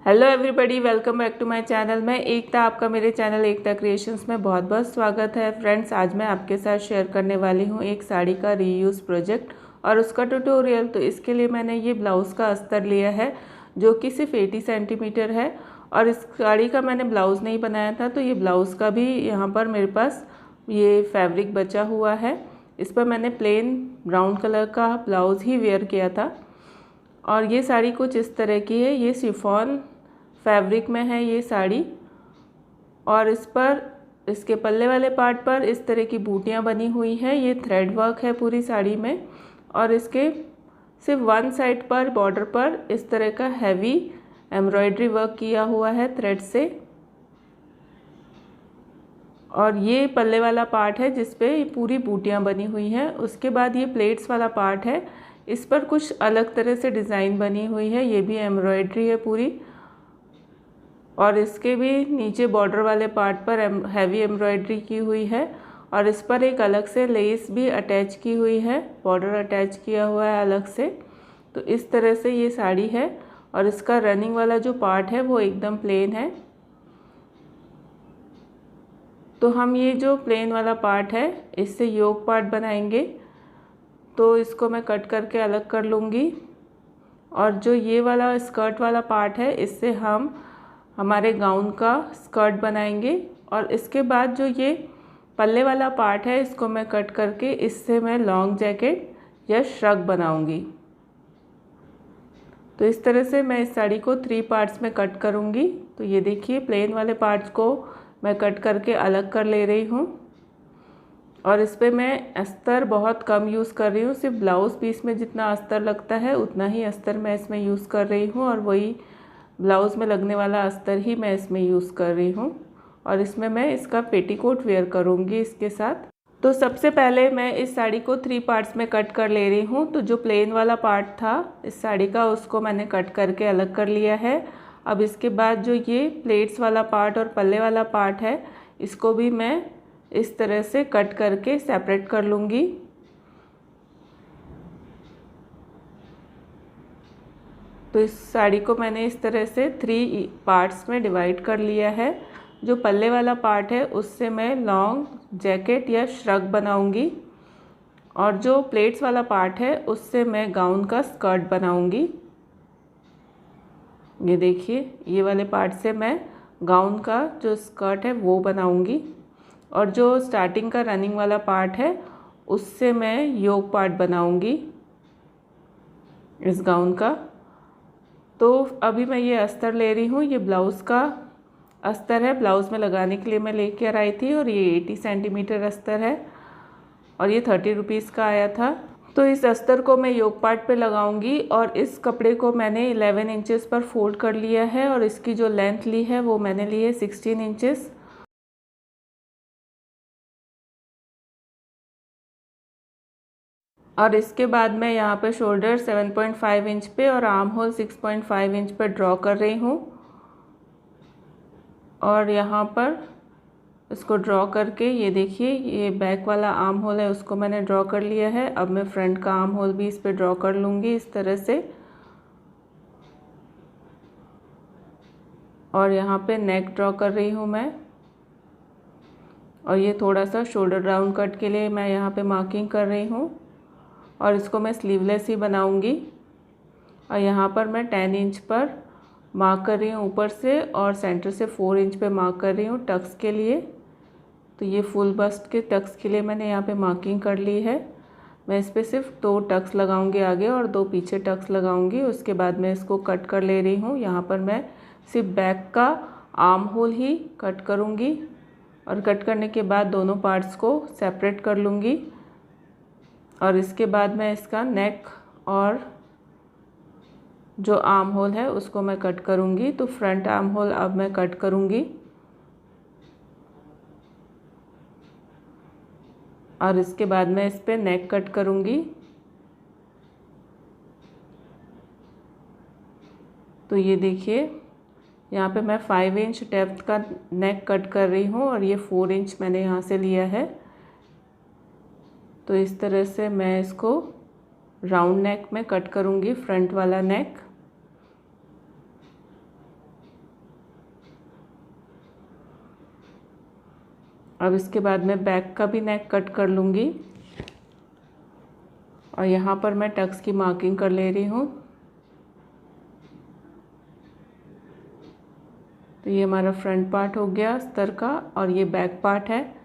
Hello everybody, welcome back to my channel. मैं एकता, आपका मेरे चैनल एकता क्रिएशंस में बहुत बहुत स्वागत है। फ्रेंड्स, आज मैं आपके साथ शेयर करने वाली हूँ एक साड़ी का रीयूज़ प्रोजेक्ट और उसका ट्यूटोरियल। तो इसके लिए मैंने ये ब्लाउज़ का अस्तर लिया है जो कि सिर्फ 80 सेंटीमीटर है और इस साड़ी का मैंने ब्लाउज़ नहीं बनाया था, तो ये ब्लाउज़ का भी यहाँ पर मेरे पास ये फैब्रिक बचा हुआ है। इस पर मैंने प्लेन ब्राउन कलर का ब्लाउज़ ही वेयर किया था और ये साड़ी कुछ इस तरह की है। ये शिफॉन फैब्रिक में है ये साड़ी और इस पर इसके पल्ले वाले पार्ट पर इस तरह की बूटियां बनी हुई हैं। ये थ्रेड वर्क है पूरी साड़ी में और इसके सिर्फ वन साइड पर बॉर्डर पर इस तरह का हैवी एम्ब्रॉयडरी वर्क किया हुआ है थ्रेड से। और ये पल्ले वाला पार्ट है जिस पे पूरी बूटियां बनी हुई हैं। उसके बाद ये प्लेट्स वाला पार्ट है, इस पर कुछ अलग तरह से डिज़ाइन बनी हुई है। ये भी एम्ब्रॉयडरी है पूरी और इसके भी नीचे बॉर्डर वाले पार्ट पर हैवी एम्ब्रॉयडरी की हुई है और इस पर एक अलग से लेस भी अटैच की हुई है, बॉर्डर अटैच किया हुआ है अलग से। तो इस तरह से ये साड़ी है और इसका रनिंग वाला जो पार्ट है वो एकदम प्लेन है। तो हम ये जो प्लेन वाला पार्ट है इससे योक पार्ट बनाएंगे, तो इसको मैं कट करके अलग कर लूँगी। और जो ये वाला स्कर्ट वाला पार्ट है इससे हम हमारे गाउन का स्कर्ट बनाएंगे और इसके बाद जो ये पल्ले वाला पार्ट है इसको मैं कट करके इससे मैं लॉन्ग जैकेट या श्रग बनाऊंगी। तो इस तरह से मैं इस साड़ी को 3 पार्ट्स में कट करूंगी। तो ये देखिए, प्लेन वाले पार्ट्स को मैं कट करके अलग कर ले रही हूँ और इस पर मैं अस्तर बहुत कम यूज़ कर रही हूँ। सिर्फ ब्लाउज़ पीस में जितना अस्तर लगता है उतना ही अस्तर मैं इसमें यूज़ कर रही हूँ और वही ब्लाउज़ में लगने वाला अस्तर ही मैं इसमें यूज़ कर रही हूँ और इसमें मैं इसका पेटीकोट वेयर करूँगी इसके साथ। तो सबसे पहले मैं इस साड़ी को 3 पार्ट्स में कट कर ले रही हूँ। तो जो प्लेन वाला पार्ट था इस साड़ी का उसको मैंने कट करके अलग कर लिया है। अब इसके बाद जो ये प्लेट्स वाला पार्ट और पल्ले वाला पार्ट है इसको भी मैं इस तरह से कट करके सेपरेट कर लूँगी। तो इस साड़ी को मैंने इस तरह से 3 पार्ट्स में डिवाइड कर लिया है। जो पल्ले वाला पार्ट है उससे मैं लॉन्ग जैकेट या श्रग बनाऊंगी और जो प्लेट्स वाला पार्ट है उससे मैं गाउन का स्कर्ट बनाऊंगी। ये देखिए, ये वाले पार्ट से मैं गाउन का जो स्कर्ट है वो बनाऊंगी और जो स्टार्टिंग का रनिंग वाला पार्ट है उससे मैं योक पार्ट बनाऊंगी इस गाउन का। तो अभी मैं ये अस्तर ले रही हूँ, ये ब्लाउज़ का अस्तर है, ब्लाउज़ में लगाने के लिए मैं लेकर आई थी और ये 80 सेंटीमीटर अस्तर है और ये 30 रुपीज़ का आया था। तो इस अस्तर को मैं योक पार्ट पे लगाऊंगी और इस कपड़े को मैंने 11 इंचेस पर फोल्ड कर लिया है और इसकी जो लेंथ ली है वो मैंने ली है 16 इंचेस। और इसके बाद मैं यहाँ पे शोल्डर 7.5 इंच पे और आर्म होल 6.5 इंच पे ड्रॉ कर रही हूँ और यहाँ पर इसको ड्रॉ करके ये देखिए, ये बैक वाला आर्म होल है उसको मैंने ड्रॉ कर लिया है। अब मैं फ्रंट का आर्म होल भी इस पे ड्रॉ कर लूँगी इस तरह से और यहाँ पे नेक ड्रॉ कर रही हूँ मैं और ये थोड़ा सा शोल्डर राउंड कट के लिए मैं यहाँ पे मार्किंग कर रही हूँ और इसको मैं स्लीवलेस ही बनाऊँगी। और यहाँ पर मैं 10 इंच पर मार्क कर रही हूँ ऊपर से और सेंटर से 4 इंच पे मार्क कर रही हूँ टक्स के लिए। तो ये फुल बस्ट के टक्स के लिए मैंने यहाँ पे मार्किंग कर ली है। मैं इस पर सिर्फ 2 टक्स लगाऊंगी आगे और 2 पीछे टक्स लगाऊंगी। उसके बाद मैं इसको कट कर ले रही हूँ। यहाँ पर मैं सिर्फ बैक का आर्म होल ही कट करूँगी और कट करने के बाद दोनों पार्ट्स को सेपरेट कर लूँगी और इसके बाद मैं इसका नेक और जो आर्म होल है उसको मैं कट करूँगी। तो फ्रंट आर्म होल अब मैं कट करूँगी और इसके बाद मैं इस पर नेक कट करूँगी। तो ये देखिए, यहाँ पे मैं 5 इंच डेप्थ का नेक कट कर रही हूँ और ये 4 इंच मैंने यहाँ से लिया है। तो इस तरह से मैं इसको राउंड नेक में कट करूँगी, फ्रंट वाला नेक। अब इसके बाद मैं बैक का भी नेक कट कर लूँगी और यहाँ पर मैं टक्स की मार्किंग कर ले रही हूँ। तो ये हमारा फ्रंट पार्ट हो गया अस्तर का और ये बैक पार्ट है।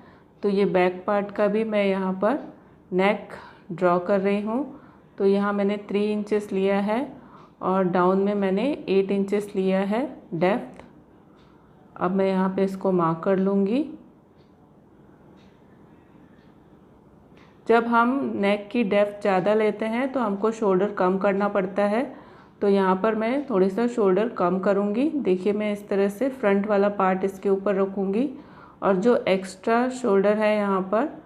तो ये बैक पार्ट का भी मैं यहाँ पर नेक ड्रॉ कर रही हूँ। तो यहाँ मैंने 3 इंचेस लिया है और डाउन में मैंने 8 इंचेस लिया है डेप्थ। अब मैं यहाँ पे इसको मार्क कर लूँगी। जब हम नेक की डेप्थ ज़्यादा लेते हैं तो हमको शोल्डर कम करना पड़ता है। तो यहाँ पर मैं थोड़ी सा शोल्डर कम करूँगी। देखिए मैं इस तरह से फ्रंट वाला पार्ट इसके ऊपर रखूँगी और जो एक्स्ट्रा शोल्डर है यहाँ पर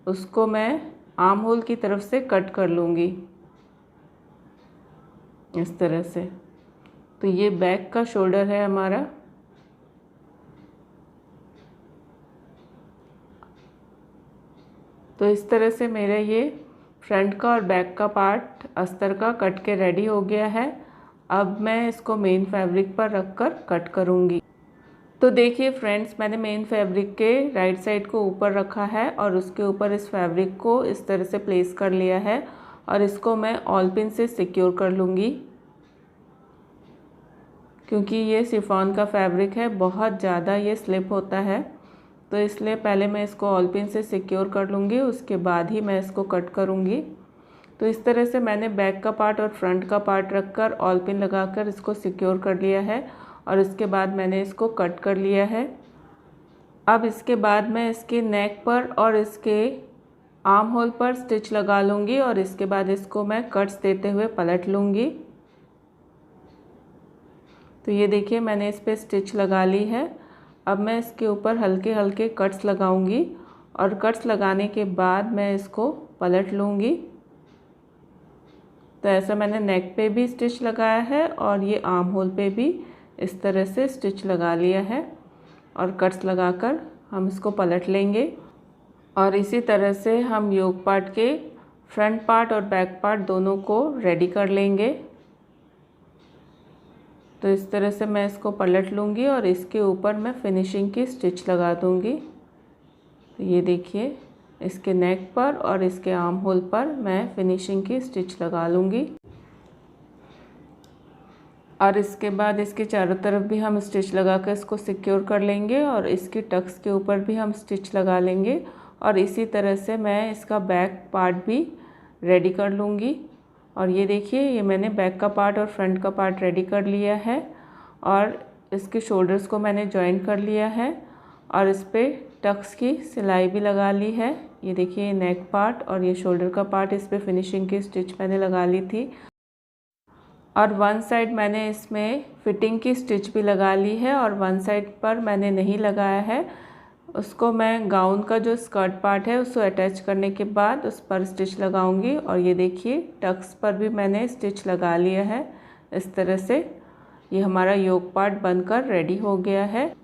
उसको मैं आर्म होल की तरफ से कट कर लूँगी इस तरह से। तो ये बैक का शोल्डर है हमारा। तो इस तरह से मेरा ये फ्रंट का और बैक का पार्ट अस्तर का कट के रेडी हो गया है। अब मैं इसको मेन फैब्रिक पर रखकर कट करूँगी। तो देखिए फ्रेंड्स, मैंने मेन फैब्रिक के राइट साइड को ऊपर रखा है और उसके ऊपर इस फैब्रिक को इस तरह से प्लेस कर लिया है और इसको मैं ऑल पिन से सिक्योर कर लूँगी। क्योंकि ये शिफॉन का फैब्रिक है, बहुत ज़्यादा ये स्लिप होता है, तो इसलिए पहले मैं इसको ऑल पिन से सिक्योर कर लूँगी, उसके बाद ही मैं इसको कट करूँगी। तो इस तरह से मैंने बैक का पार्ट और फ्रंट का पार्ट रखकर ऑल पिन लगाकर इसको सिक्योर कर लिया है और इसके बाद मैंने इसको कट कर लिया है। अब इसके बाद मैं इसके नेक पर और इसके आर्म होल पर स्टिच लगा लूँगी और इसके बाद इसको मैं कट्स देते हुए पलट लूँगी। तो ये देखिए मैंने इस पर स्टिच लगा ली है। अब मैं इसके ऊपर हल्के हल्के कट्स लगाऊंगी और कट्स लगाने के बाद मैं इसको पलट लूँगी। तो ऐसा मैंने नेक पे भी स्टिच लगाया है और ये आर्म होल पे भी इस तरह से स्टिच लगा लिया है और कट्स लगाकर हम इसको पलट लेंगे। और इसी तरह से हम योक पार्ट के फ्रंट पार्ट और बैक पार्ट दोनों को रेडी कर लेंगे। तो इस तरह से मैं इसको पलट लूँगी और इसके ऊपर मैं फिनिशिंग की स्टिच लगा दूँगी। तो ये देखिए इसके नेक पर और इसके आर्म होल पर मैं फिनिशिंग की स्टिच लगा लूँगी और इसके बाद इसके चारों तरफ भी हम स्टिच लगा कर इसको सिक्योर कर लेंगे और इसकी टक्स के ऊपर भी हम स्टिच लगा लेंगे। और इसी तरह से मैं इसका बैक पार्ट भी रेडी कर लूँगी। और ये देखिए ये मैंने बैक का पार्ट और फ्रंट का पार्ट रेडी कर लिया है और इसके शोल्डर्स को मैंने जॉइन कर लिया है और इस पर टक्स की सिलाई भी लगा ली है। ये देखिए नेक पार्ट और ये शोल्डर का पार्ट, इस पर फिनिशिंग की स्टिच मैंने लगा ली थी और वन साइड मैंने इसमें फिटिंग की स्टिच भी लगा ली है और वन साइड पर मैंने नहीं लगाया है। उसको मैं गाउन का जो स्कर्ट पार्ट है उसको अटैच करने के बाद उस पर स्टिच लगाऊंगी। और ये देखिए टक्स पर भी मैंने स्टिच लगा लिया है इस तरह से। ये हमारा योक पार्ट बनकर रेडी हो गया है।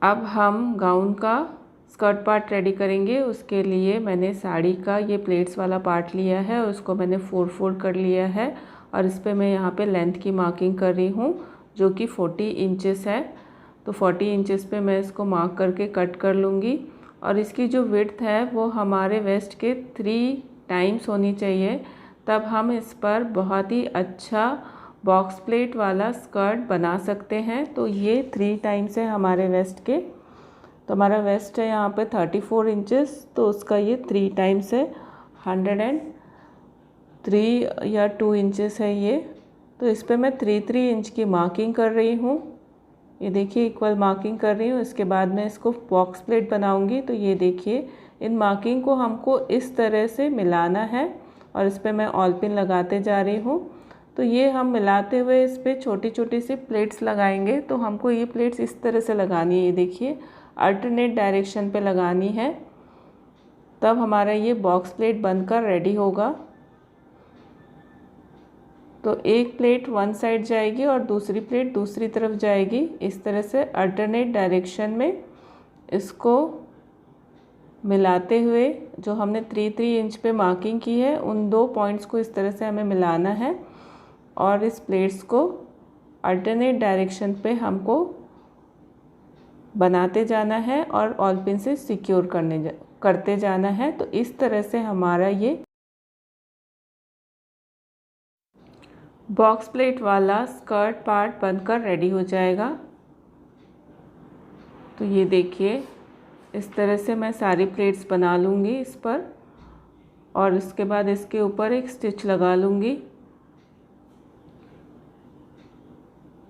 अब हम गाउन का स्कर्ट पार्ट रेडी करेंगे। उसके लिए मैंने साड़ी का ये प्लेट्स वाला पार्ट लिया है, उसको मैंने 4 फोल्ड कर लिया है और इस पर मैं यहाँ पे लेंथ की मार्किंग कर रही हूँ जो कि 40 इंचेस है। तो 40 इंचेस पे मैं इसको मार्क करके कट कर लूँगी और इसकी जो विड्थ है वो हमारे वेस्ट के 3 टाइम्स होनी चाहिए, तब हम इस पर बहुत ही अच्छा बॉक्स प्लेट वाला स्कर्ट बना सकते हैं। तो ये 3 टाइम्स है हमारे वेस्ट के। तो हमारा वेस्ट है यहाँ पे 34 इंचेस, तो उसका ये 3 टाइम्स है, 103 या 2 इंचेस है ये। तो इस पे मैं 3 इंच की मार्किंग कर रही हूँ। ये देखिए इक्वल मार्किंग कर रही हूँ। इसके बाद मैं इसको बॉक्स प्लेट बनाऊँगी। तो ये देखिए इन मार्किंग को हमको इस तरह से मिलाना है और इस पर मैं ऑल पिन लगाते जा रही हूँ। तो ये हम मिलाते हुए इस पर छोटी छोटी सी प्लेट्स लगाएंगे। तो हमको ये प्लेट्स इस तरह से लगानी है, ये देखिए अल्टरनेट डायरेक्शन पे लगानी है, तब हमारा ये बॉक्स प्लेट बनकर रेडी होगा। तो एक प्लेट वन साइड जाएगी और दूसरी प्लेट दूसरी तरफ जाएगी। इस तरह से अल्टरनेट डायरेक्शन में इसको मिलाते हुए जो हमने 3 इंच पे मार्किंग की है उन 2 पॉइंट्स को इस तरह से हमें मिलाना है और इस प्लेट्स को अल्टरनेट डायरेक्शन पे हमको बनाते जाना है और ऑल पिन से सिक्योर करते जाना है। तो इस तरह से हमारा ये बॉक्स प्लेट वाला स्कर्ट पार्ट बनकर रेडी हो जाएगा। तो ये देखिए, इस तरह से मैं सारी प्लेट्स बना लूँगी इस पर, और इसके बाद इसके ऊपर एक स्टिच लगा लूँगी।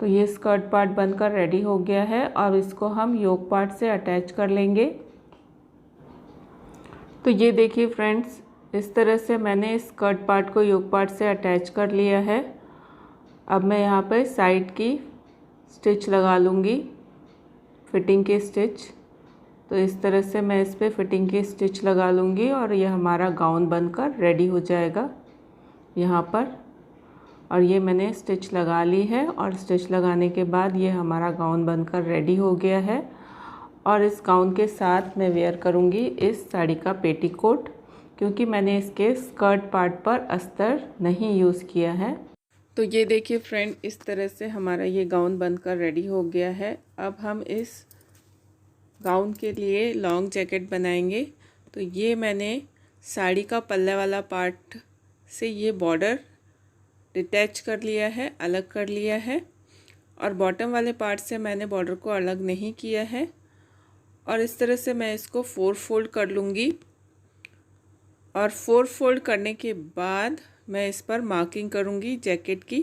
तो ये स्कर्ट पार्ट बनकर रेडी हो गया है। अब इसको हम योक पार्ट से अटैच कर लेंगे। तो ये देखिए फ्रेंड्स, इस तरह से मैंने स्कर्ट पार्ट को योक पार्ट से अटैच कर लिया है। अब मैं यहाँ पर साइड की स्टिच लगा लूँगी, फिटिंग की स्टिच। तो इस तरह से मैं इस पर फिटिंग की स्टिच लगा लूँगी और यह हमारा गाउन बनकर रेडी हो जाएगा यहाँ पर। और ये मैंने स्टिच लगा ली है, और स्टिच लगाने के बाद ये हमारा गाउन बनकर रेडी हो गया है। और इस गाउन के साथ मैं वेयर करूँगी इस साड़ी का पेटीकोट, क्योंकि मैंने इसके स्कर्ट पार्ट पर अस्तर नहीं यूज़ किया है। तो ये देखिए फ्रेंड, इस तरह से हमारा ये गाउन बनकर रेडी हो गया है। अब हम इस गाउन के लिए लॉन्ग जैकेट बनाएंगे। तो ये मैंने साड़ी का पल्ले वाला पार्ट से ये बॉर्डर डिटैच कर लिया है, अलग कर लिया है, और बॉटम वाले पार्ट से मैंने बॉर्डर को अलग नहीं किया है। और इस तरह से मैं इसको 4 फोल्ड कर लूँगी, और 4 फोल्ड करने के बाद मैं इस पर मार्किंग करूँगी जैकेट की।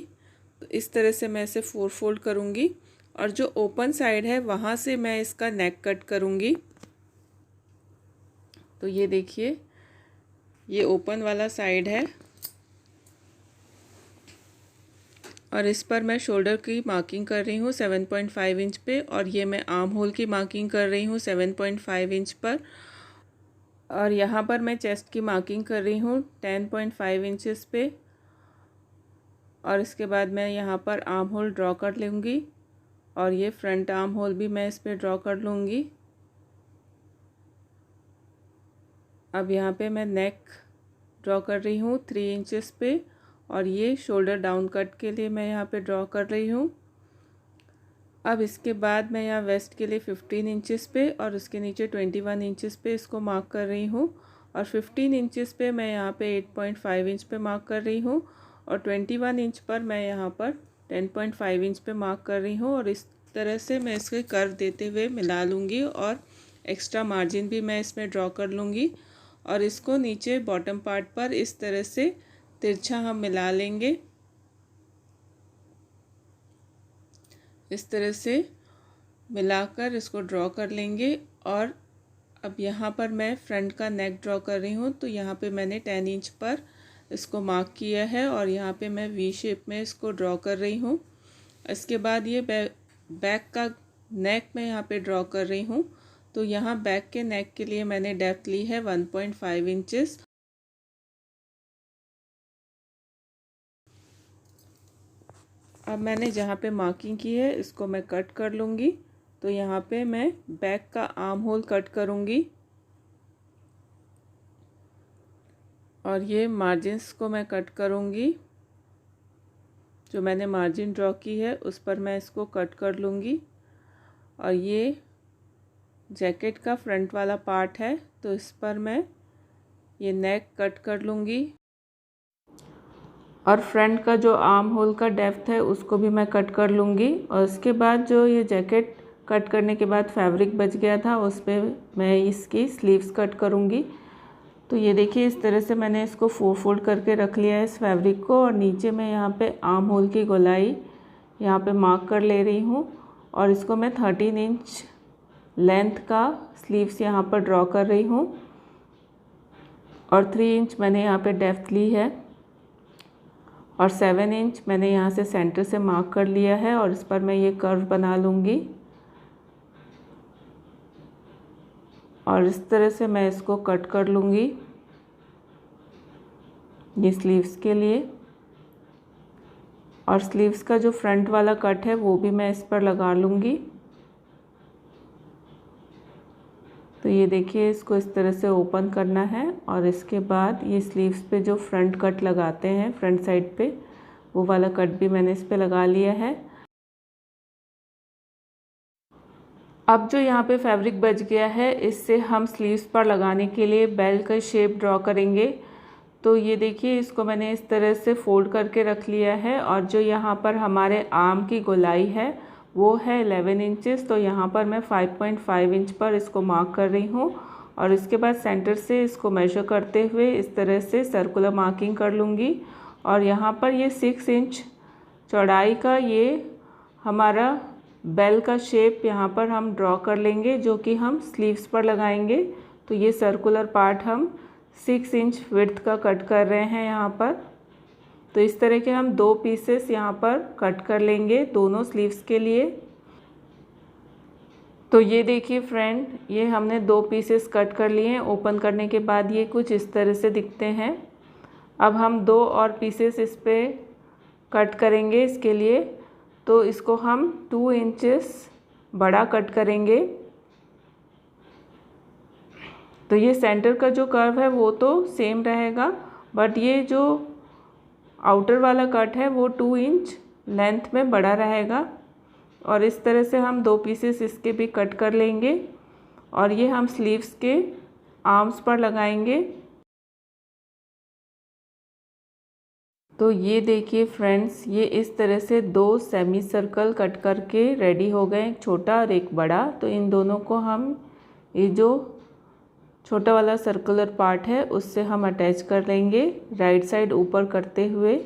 तो इस तरह से मैं इसे 4 फोल्ड करूँगी, और जो ओपन साइड है वहाँ से मैं इसका नेक कट करूँगी। तो ये देखिए, ये ओपन वाला साइड है, और इस पर मैं शोल्डर की मार्किंग कर रही हूँ 7.5 इंच पे, और ये मैं आर्म होल की मार्किंग कर रही हूँ 7.5 इंच पर। और यहाँ पर मैं चेस्ट की मार्किंग कर रही हूँ 10.5 इंचेस पे। और इसके बाद मैं यहाँ पर आर्म होल ड्रॉ कर लूँगी, और ये फ्रंट आर्म होल भी मैं इस पर ड्रॉ कर लूँगी। अब यहाँ पे मैं नेक ड्रॉ कर रही हूँ 3 इंचेस पे, और ये शोल्डर डाउन कट के लिए मैं यहाँ पे ड्रॉ कर रही हूँ। अब इसके बाद मैं यहाँ वेस्ट के लिए 15 इंचेस पे और उसके नीचे 21 इंचेस पे इसको मार्क कर रही हूँ, और 15 इंचेस पे मैं यहाँ पे 8.5 इंच पे मार्क कर रही हूँ, और 21 इंच पर मैं यहाँ पर 10.5 इंच पे मार्क कर रही हूँ। और इस तरह से मैं इसके कर्व देते हुए मिला लूँगी, और एक्स्ट्रा मार्जिन भी मैं इसमें ड्रॉ कर लूँगी, और इसको नीचे बॉटम पार्ट पर इस तरह से तिरछा हम मिला लेंगे। इस तरह से मिलाकर इसको ड्रॉ कर लेंगे। और अब यहाँ पर मैं फ्रंट का नेक ड्रॉ कर रही हूँ। तो यहाँ पे मैंने 10 इंच पर इसको मार्क किया है, और यहाँ पे मैं वी शेप में इसको ड्रॉ कर रही हूँ। इसके बाद ये बैक का नेक मैं यहाँ पे ड्रॉ कर रही हूँ। तो यहाँ बैक के नेक के लिए मैंने डेप्थ ली है 1.5 इंचेस। अब मैंने जहाँ पे मार्किंग की है इसको मैं कट कर लूँगी। तो यहाँ पे मैं बैक का आर्म होल कट करूँगी, और ये मार्जिन्स को मैं कट करूँगी। जो मैंने मार्जिन ड्रॉ की है उस पर मैं इसको कट कर लूँगी। और ये जैकेट का फ्रंट वाला पार्ट है, तो इस पर मैं ये नेक कट कर लूँगी, और फ्रंट का जो आर्म होल का डेप्थ है उसको भी मैं कट कर लूँगी। और उसके बाद जो ये जैकेट कट करने के बाद फैब्रिक बच गया था उस पर मैं इसकी स्लीव्स कट करूँगी। तो ये देखिए, इस तरह से मैंने इसको 4 फोल्ड करके रख लिया है इस फैब्रिक को, और नीचे मैं यहाँ पे आर्म होल की गोलाई यहाँ पे मार्क कर ले रही हूँ, और इसको मैं 13 इंच लेंथ का स्लीव्स यहाँ पर ड्रॉ कर रही हूँ, और 3 इंच मैंने यहाँ पे डेप्थ ली है, और 7 इंच मैंने यहाँ से सेंटर से मार्क कर लिया है, और इस पर मैं ये कर्व बना लूँगी। और इस तरह से मैं इसको कट कर लूँगी ये स्लीव्स के लिए। और स्लीव्स का जो फ्रंट वाला कट है वो भी मैं इस पर लगा लूँगी। तो ये देखिए, इसको इस तरह से ओपन करना है, और इसके बाद ये स्लीव्स पे जो फ्रंट कट लगाते हैं फ्रंट साइड पे, वो वाला कट भी मैंने इस पे लगा लिया है। अब जो यहाँ पे फैब्रिक बच गया है, इससे हम स्लीव्स पर लगाने के लिए बेल का शेप ड्रॉ करेंगे। तो ये देखिए, इसको मैंने इस तरह से फोल्ड करके रख लिया है और जो यहाँ पर हमारे आर्म की गोलाई है वो है 11 इंचेस। तो यहाँ पर मैं 5.5 इंच पर इसको मार्क कर रही हूँ और इसके बाद सेंटर से इसको मेजर करते हुए इस तरह से सर्कुलर मार्किंग कर लूँगी। और यहाँ पर ये 6 इंच चौड़ाई का ये हमारा बेल का शेप यहाँ पर हम ड्रॉ कर लेंगे, जो कि हम स्लीव्स पर लगाएंगे। तो ये सर्कुलर पार्ट हम 6 इंच विड्थ का कट कर रहे हैं यहाँ पर। तो इस तरह के हम 2 पीसेस यहाँ पर कट कर लेंगे दोनों स्लीव्स के लिए। तो ये देखिए फ्रेंड, ये हमने 2 पीसेस कट कर लिए हैं। ओपन करने के बाद ये कुछ इस तरह से दिखते हैं। अब हम 2 और पीसेस इस पे कट करेंगे इसके लिए। तो इसको हम 2 इंचेस बड़ा कट करेंगे। तो ये सेंटर का जो कर्व है वो तो सेम रहेगा, बट ये जो आउटर वाला कट है वो 2 इंच लेंथ में बड़ा रहेगा। और इस तरह से हम 2 पीसेस इसके भी कट कर लेंगे और ये हम स्लीव्स के आर्म्स पर लगाएंगे। तो ये देखिए फ्रेंड्स, ये इस तरह से 2 सेमी सर्कल कट करके रेडी हो गए, एक छोटा और एक बड़ा। तो इन दोनों को हम ये जो छोटा वाला सर्कुलर पार्ट है उससे हम अटैच कर लेंगे राइट साइड ऊपर करते हुए,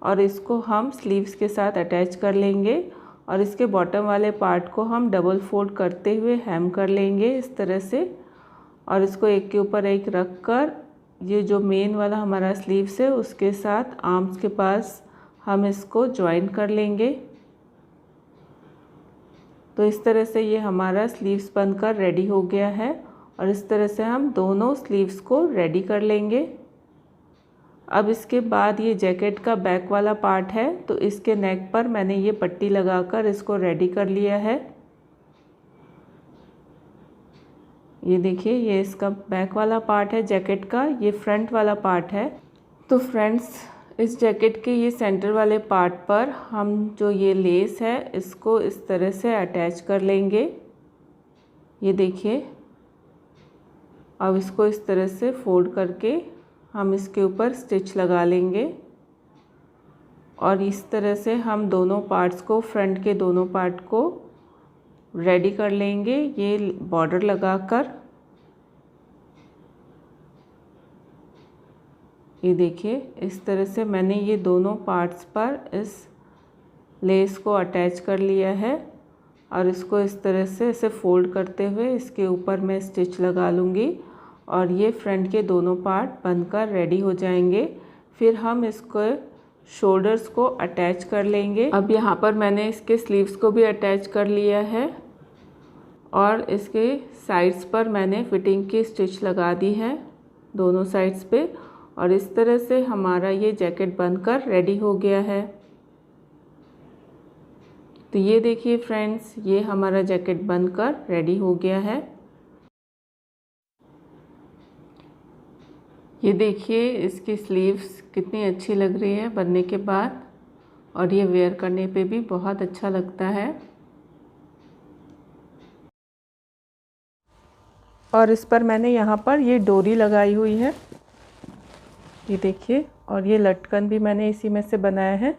और इसको हम स्लीव्स के साथ अटैच कर लेंगे। और इसके बॉटम वाले पार्ट को हम डबल फोल्ड करते हुए हेम कर लेंगे इस तरह से। और इसको एक के ऊपर एक रख कर ये जो मेन वाला हमारा स्लीव्स है उसके साथ आर्म्स के पास हम इसको ज्वाइन कर लेंगे। तो इस तरह से ये हमारा स्लीव्स बनकर रेडी हो गया है और इस तरह से हम दोनों स्लीव्स को रेडी कर लेंगे। अब इसके बाद ये जैकेट का बैक वाला पार्ट है, तो इसके नेक पर मैंने ये पट्टी लगाकर इसको रेडी कर लिया है। ये देखिए, ये इसका बैक वाला पार्ट है जैकेट का, ये फ्रंट वाला पार्ट है। तो फ्रेंड्स, इस जैकेट के ये सेंटर वाले पार्ट पर हम जो ये लेस है इसको इस तरह से अटैच कर लेंगे। ये देखिए, अब इसको इस तरह से फोल्ड करके हम इसके ऊपर स्टिच लगा लेंगे और इस तरह से हम दोनों पार्ट्स को, फ्रंट के दोनों पार्ट को रेडी कर लेंगे ये बॉर्डर लगाकर। ये देखिए, इस तरह से मैंने ये दोनों पार्ट्स पर इस लेस को अटैच कर लिया है और इसको इस तरह से ऐसे फोल्ड करते हुए इसके ऊपर मैं स्टिच लगा लूँगी और ये फ्रंट के दोनों पार्ट बनकर रेडी हो जाएंगे। फिर हम इसको शोल्डर्स को अटैच कर लेंगे। अब यहाँ पर मैंने इसके स्लीव्स को भी अटैच कर लिया है और इसके साइड्स पर मैंने फिटिंग की स्टिच लगा दी है दोनों साइड्स पे, और इस तरह से हमारा ये जैकेट बनकर रेडी हो गया है। तो ये देखिए फ्रेंड्स, ये हमारा जैकेट बनकर रेडी हो गया है। ये देखिए, इसकी स्लीव्स कितनी अच्छी लग रही है बनने के बाद, और ये वेयर करने पे भी बहुत अच्छा लगता है। और इस पर मैंने यहाँ पर ये डोरी लगाई हुई है, ये देखिए, और ये लटकन भी मैंने इसी में से बनाया है।